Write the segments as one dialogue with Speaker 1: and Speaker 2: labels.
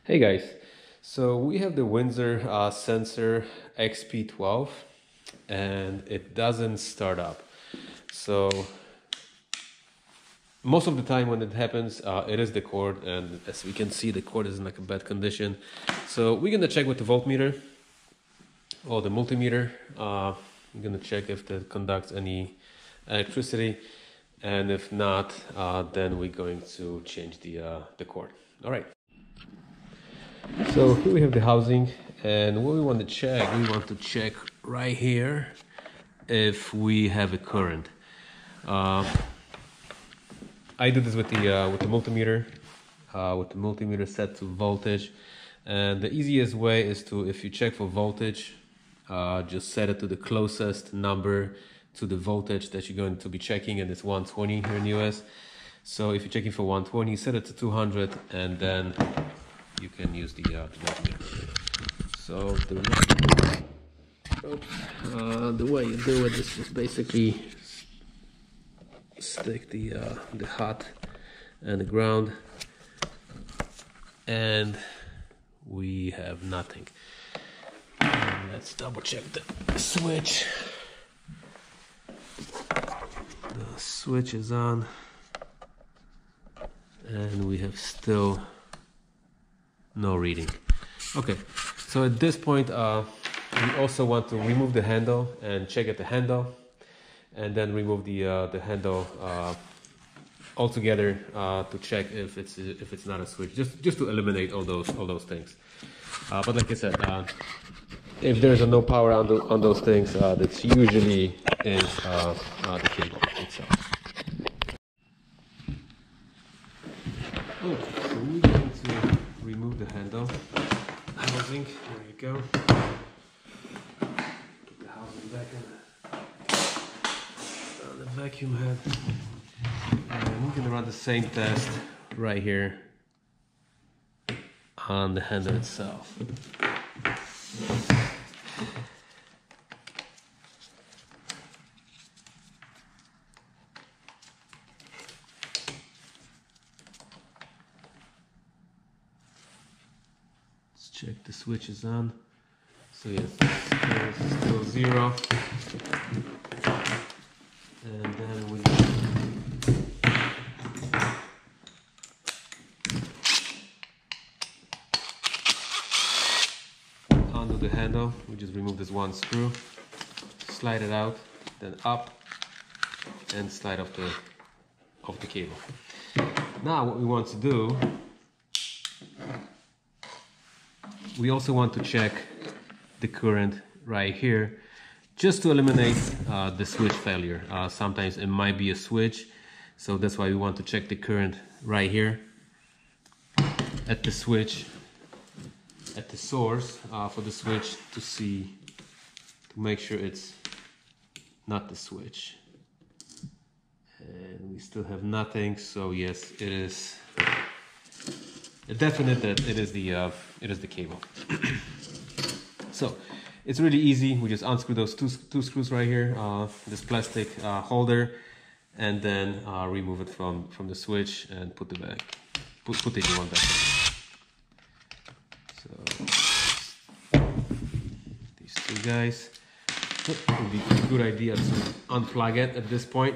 Speaker 1: Hey guys, so we have the Windsor Sensor XP12 and it doesn't start up. So most of the time when it happens, it is the cord, and as we can see the cord is in like a bad condition. So we're gonna check with the voltmeter or the multimeter. We're gonna check if it conducts any electricity, and if not, then we're going to change the cord. All right. So here we have the housing, and what we want to check right here if we have a current. I do this with the multimeter, set to voltage, and the easiest way is to, if you check for voltage, just set it to the closest number to the voltage that you're going to be checking, and it's 120 here in the US. So if you're checking for 120, set it to 200, and then you can use the voltmeter. So the way you do it is just basically stick the hot and the ground, and we have nothing. And let's double check the switch. The switch is on, and we have still no reading. Okay, so at this point we also want to remove the handle and check at the handle, and then remove the handle altogether to check if it's not a switch, just to eliminate all those things. But like I said, if there's no power on those things, that's usually is the cable itself. Okay, so we're going to remove the handle housing. There you go. Put the housing back on the vacuum head, and we're gonna run the same test right here on the handle itself. Check the switch is on. So yes, it's still 0. And then we undo the handle. We just remove this one screw, slide it out, then up, and slide off the cable. Now what we want to do, we also want to check the current right here, just to eliminate the switch failure. Sometimes it might be a switch, so that's why we want to check the current right here at the switch, at the source for the switch, to make sure it's not the switch. And we still have nothing, so yes, it is definite that it is the cable. So it's really easy. We just unscrew those two screws right here, this plastic holder, and then remove it from the switch and put the new one back in. So these two guys, it would be a good idea to unplug it at this point.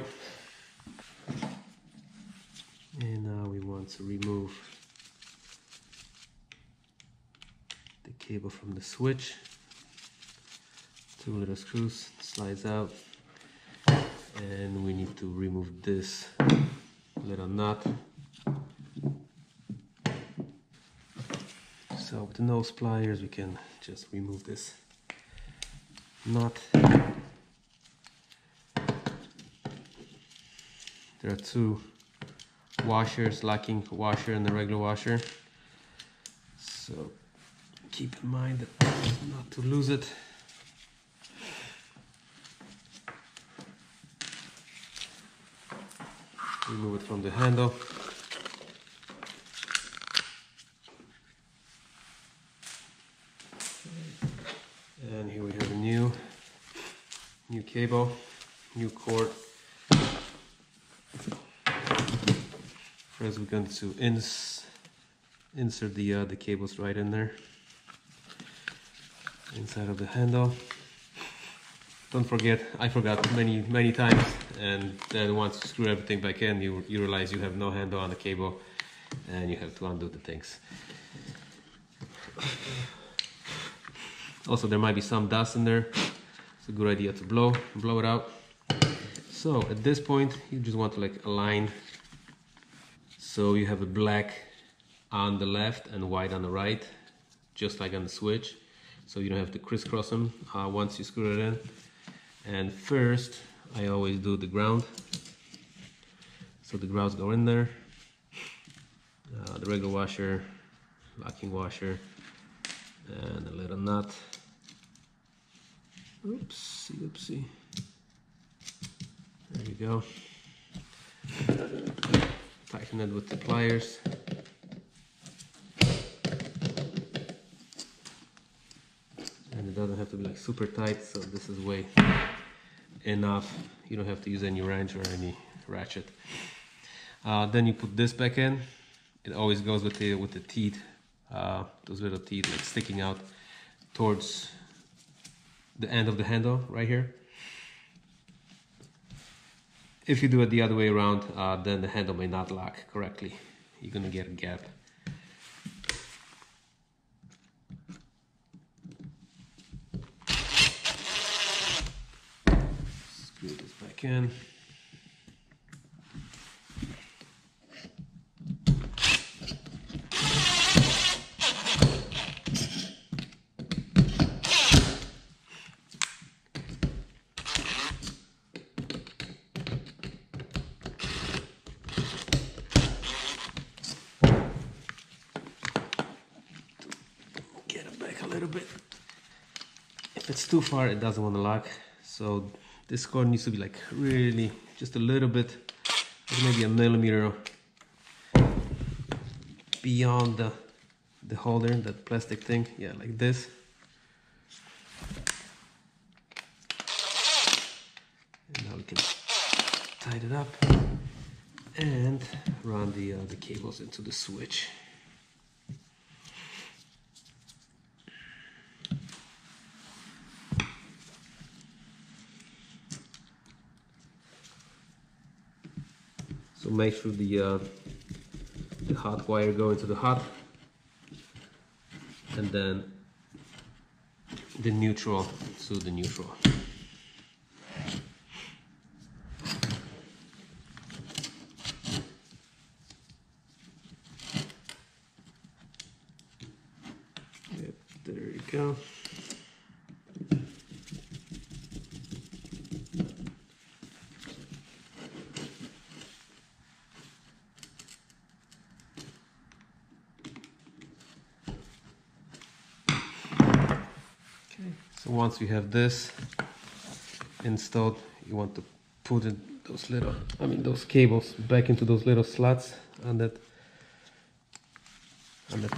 Speaker 1: And now we want to remove the cable from the switch. 2 little screws, slides out, and we need to remove this little nut. So with the nose pliers we can just remove this nut. There are 2 washers, locking washer and the regular washer, so keep in mind that not to lose it. Remove it from the handle. And here we have a new cable, new cord. First we're going to insert the cables right in there, inside of the handle. Don't forget, I forgot many times, and then once you screw everything back in, you realize you have no handle on the cable, and you have to undo the things. Also, there might be some dust in there. It's a good idea to blow it out. So at this point, you just want to like align, so you have the black on the left and white on the right, just like on the switch, so you don't have to crisscross them once you screw it in. And first, I always do the ground. So the grounds go in there, the regular washer, locking washer, and a little nut. Oopsie, oopsie. There you go. Tighten it with the pliers. And it doesn't have to be like super tight, so this is way enough. You don't have to use any wrench or any ratchet. Then you put this back in. It always goes with the teeth, those little teeth like sticking out towards the end of the handle right here. If you do it the other way around, then the handle may not lock correctly. You're gonna get a gap. Screw this back in. A little bit. If it's too far, it doesn't want to lock, so this cord needs to be like really just a little bit, like maybe a millimeter beyond the holder, that plastic thing. Yeah, like this. And now we can tighten it up and run the cables into the switch. So make sure the hot wire go into the hot, and then the neutral to the neutral. Yep, there you go. So once you have this installed, you want to put those cables back into those little slots on the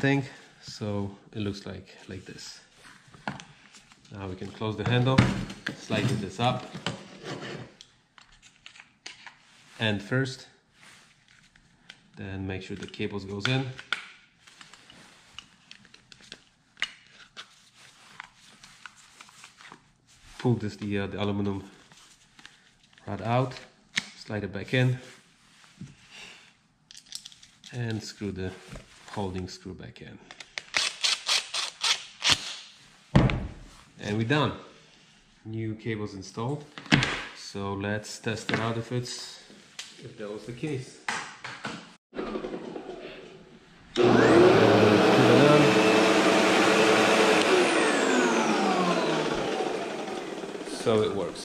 Speaker 1: thing, so it looks like this. Now we can close the handle, slide this up, and first, then make sure the cables goes in. Pull the aluminum rod out, slide it back in, and screw the holding screw back in. And we're done. New cables installed. So let's test it out if that was the case. So it works.